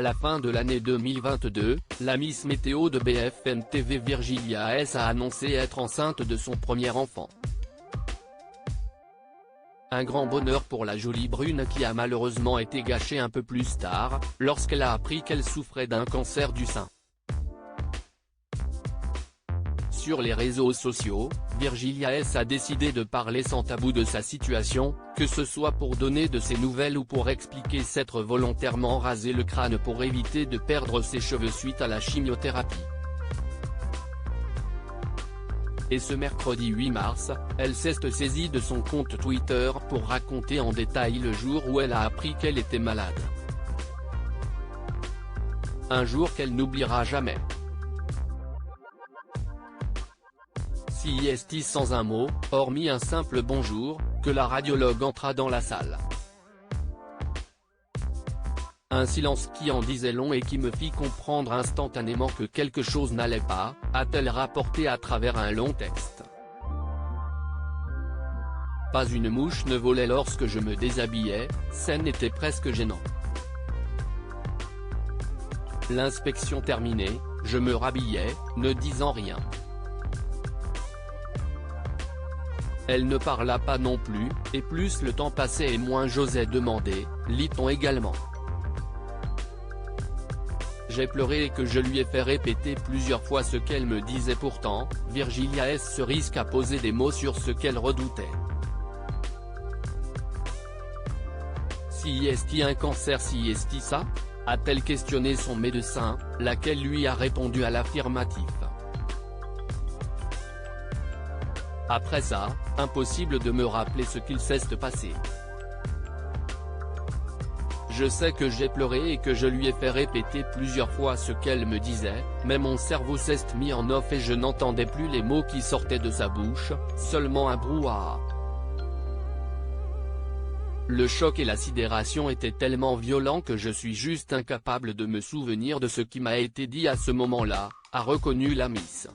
la fin de l'année 2022, la Miss Météo de BFM TV Virgilia S a annoncé être enceinte de son premier enfant. Un grand bonheur pour la jolie brune qui a malheureusement été gâché un peu plus tard, lorsqu'elle a appris qu'elle souffrait d'un cancer du sein. Sur les réseaux sociaux, Virgilia S a décidé de parler sans tabou de sa situation, que ce soit pour donner de ses nouvelles ou pour expliquer s'être volontairement rasé le crâne pour éviter de perdre ses cheveux suite à la chimiothérapie. Et ce mercredi 8 mars, elle s'est saisie de son compte Twitter pour raconter en détail le jour où elle a appris qu'elle était malade. Un jour qu'elle n'oubliera jamais. CIST sans un mot, hormis un simple bonjour, que la radiologue entra dans la salle. Un silence qui en disait long et qui me fit comprendre instantanément que quelque chose n'allait pas, a-t-elle rapporté à travers un long texte. Pas une mouche ne volait lorsque je me déshabillais, scène était presque gênant. L'inspection terminée, je me rhabillais, ne disant rien. Elle ne parla pas non plus, et plus le temps passait et moins j'osais demander, lit-on également. J'ai pleuré et que je lui ai fait répéter plusieurs fois ce qu'elle me disait pourtant, Virgilia S se risque à poser des mots sur ce qu'elle redoutait. CIST un cancer CIST ça ? A-t-elle questionné son médecin, laquelle lui a répondu à l'affirmatif. Après ça, impossible de me rappeler ce qu'il s'est passé. Je sais que j'ai pleuré et que je lui ai fait répéter plusieurs fois ce qu'elle me disait, mais mon cerveau s'est mis en off et je n'entendais plus les mots qui sortaient de sa bouche, seulement un brouhaha. Le choc et la sidération étaient tellement violents que je suis juste incapable de me souvenir de ce qui m'a été dit à ce moment-là, a reconnu la Miss.